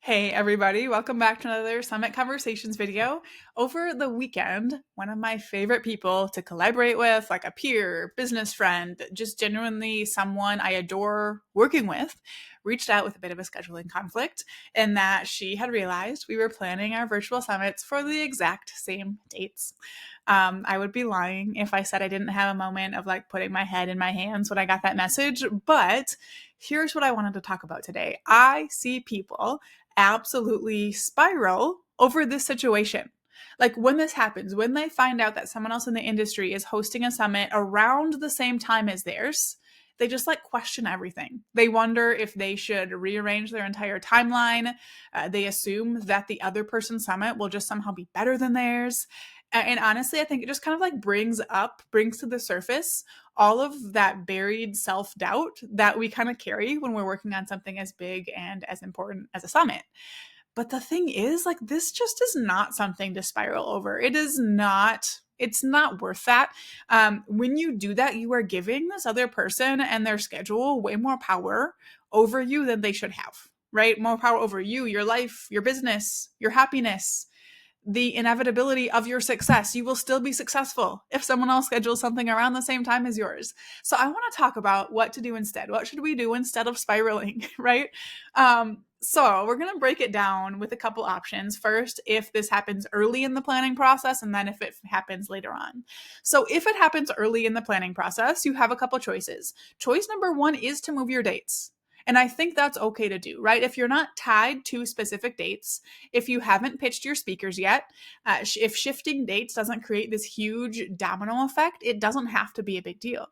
Hey everybody, welcome back to another Summit Conversations video. Over the weekend, one of my favorite people to collaborate with, like a peer, business friend, just genuinely someone I adore working with, reached out with a bit of a scheduling conflict in that she had realized we were planning our virtual summits for the exact same dates. I would be lying if I said I didn't have a moment of like putting my head in my hands when I got that message, but here's what I wanted to talk about today. I see people absolutely spiral over this situation. Like when this happens, when they find out that someone else in the industry is hosting a summit around the same time as theirs, they just like question everything. They wonder if they should rearrange their entire timeline. They assume that the other person's summit will just somehow be better than theirs. And honestly, I think it just kind of like brings to the surface all of that buried self doubt that we kind of carry when we're working on something as big and as important as a summit. But the thing is, like, this just is not something to spiral over. It's not worth that. When you do that, you are giving this other person and their schedule way more power over you than they should have, right? More power over you, your life, your business, your happiness, the inevitability of your success. You will still be successful if someone else schedules something around the same time as yours. So I want to talk about what to do instead. What should we do instead of spiraling, right? So we're going to break it down with a couple options. First, if this happens early in the planning process, and then if it happens later on. So if it happens early in the planning process, you have a couple choices. Choice number one is to move your dates. And I think that's okay to do, right? If you're not tied to specific dates, if you haven't pitched your speakers yet, if shifting dates doesn't create this huge domino effect, it doesn't have to be a big deal.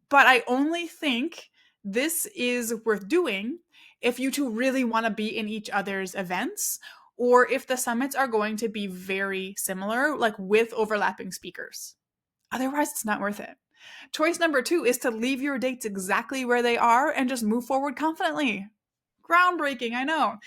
But I only think this is worth doing if you two really want to be in each other's events, or if the summits are going to be very similar, like with overlapping speakers. Otherwise, it's not worth it. Choice number two is to leave your dates exactly where they are and just move forward confidently. Groundbreaking, I know.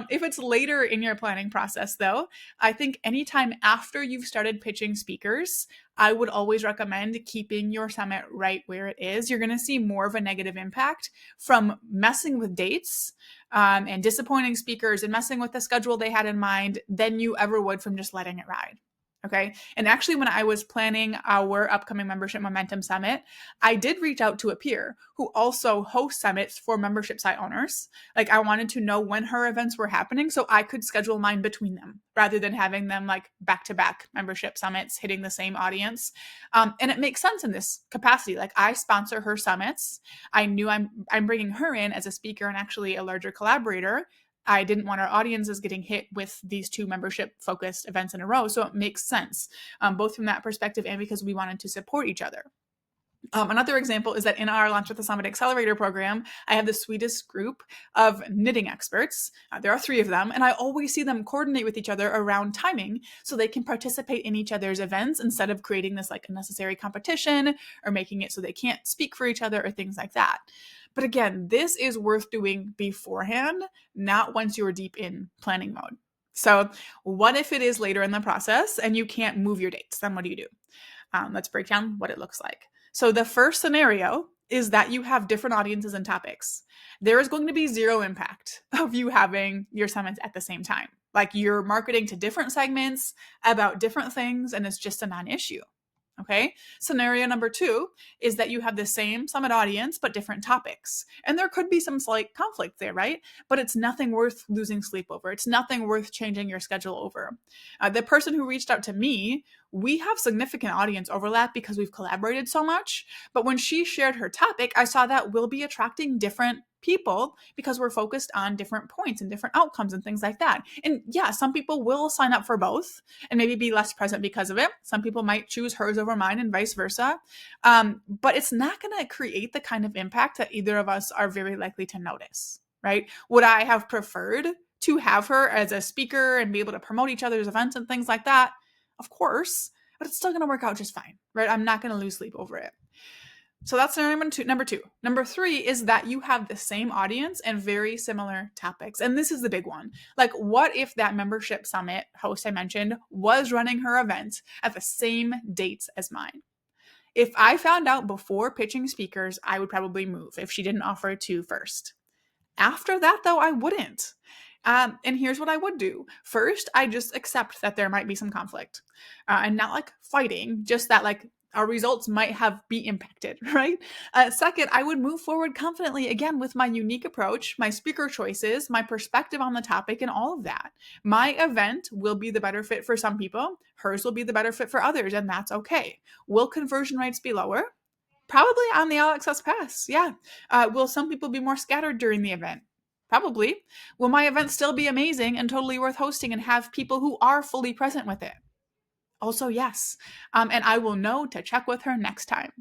If it's later in your planning process, though, I think anytime after you've started pitching speakers, I would always recommend keeping your summit right where it is. You're going to see more of a negative impact from messing with dates and disappointing speakers and messing with the schedule they had in mind than you ever would from just letting it ride. Okay. And actually, when I was planning our upcoming Membership Momentum Summit, I did reach out to a peer who also hosts summits for membership site owners. Like, I wanted to know when her events were happening so I could schedule mine between them rather than having them like back to back membership summits hitting the same audience. And it makes sense in this capacity. Like, I sponsor her summits. I knew I'm bringing her in as a speaker and actually a larger collaborator. I didn't want our audiences getting hit with these two membership focused events in a row. So it makes sense, both from that perspective and because we wanted to support each other. Another example is that in our Launch with the Summit Accelerator program, I have the sweetest group of knitting experts. There are 3 of them, and I always see them coordinate with each other around timing so they can participate in each other's events instead of creating this like unnecessary competition or making it so they can't speak for each other or things like that. But again, this is worth doing beforehand, not once you're deep in planning mode. So what if it is later in the process and you can't move your dates? Then what do you do? Let's break down what it looks like. So the first scenario is that you have different audiences and topics. There is going to be zero impact of you having your summits at the same time. Like, you're marketing to different segments about different things, and it's just a non-issue. Okay. Scenario number 2 is that you have the same summit audience, but different topics. And there could be some slight conflict there, right? But it's nothing worth losing sleep over. It's nothing worth changing your schedule over. The person who reached out to me, we have significant audience overlap because we've collaborated so much. But when she shared her topic, I saw that we'll be attracting different people because we're focused on different points and different outcomes and things like that. And yeah, some people will sign up for both and maybe be less present because of it. Some people might choose hers over mine and vice versa. But it's not going to create the kind of impact that either of us are very likely to notice, right? Would I have preferred to have her as a speaker and be able to promote each other's events and things like that? Of course, but it's still going to work out just fine, right? I'm not going to lose sleep over it. So that's scenario number two. Number 3 is that you have the same audience and very similar topics. And this is the big one. Like, what if that membership summit host I mentioned was running her event at the same dates as mine? If I found out before pitching speakers, I would probably move if she didn't offer to first. After that, though, I wouldn't. And here's what I would do. First, I just accept that there might be some conflict, and not like fighting, just that like our results might have be impacted, right? Second, I would move forward confidently again with my unique approach, my speaker choices, my perspective on the topic, and all of that. My event will be the better fit for some people, hers will be the better fit for others, and that's okay. Will conversion rates be lower? Probably on the All Access Pass, yeah. Will some people be more scattered during the event? Probably. Will my event still be amazing and totally worth hosting and have people who are fully present with it? Also, yes. And I will know to check with her next time,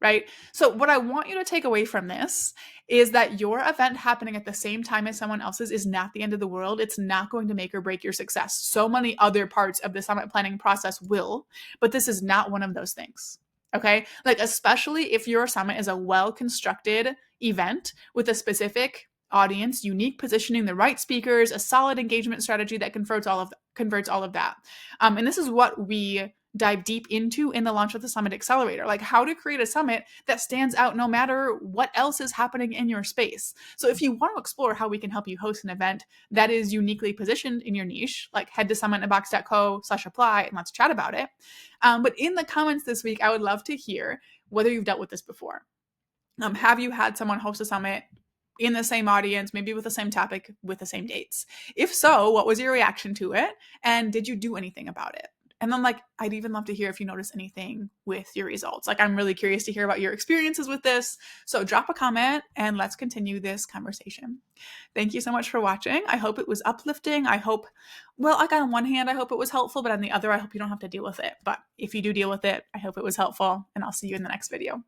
right? So, what I want you to take away from this is that your event happening at the same time as someone else's is not the end of the world. It's not going to make or break your success. So many other parts of the summit planning process will, but this is not one of those things. Okay. Like, especially if your summit is a well constructed event with a specific audience, unique positioning, the right speakers, a solid engagement strategy that converts all of that. And this is what we dive deep into in the Launch with the Summit Accelerator, like how to create a summit that stands out no matter what else is happening in your space. So if you want to explore how we can help you host an event that is uniquely positioned in your niche, like head to summitonabox.co/apply and let's chat about it. But in the comments this week, I would love to hear whether you've dealt with this before. Have you had someone host a summit in the same audience, maybe with the same topic, with the same dates? If so, what was your reaction to it? And did you do anything about it? And then, like, I'd even love to hear if you notice anything with your results. Like, I'm really curious to hear about your experiences with this. So drop a comment and let's continue this conversation. Thank you so much for watching. I hope it was uplifting. I hope, well, like on one hand, I hope it was helpful, but on the other, I hope you don't have to deal with it. But if you do deal with it, I hope it was helpful, and I'll see you in the next video.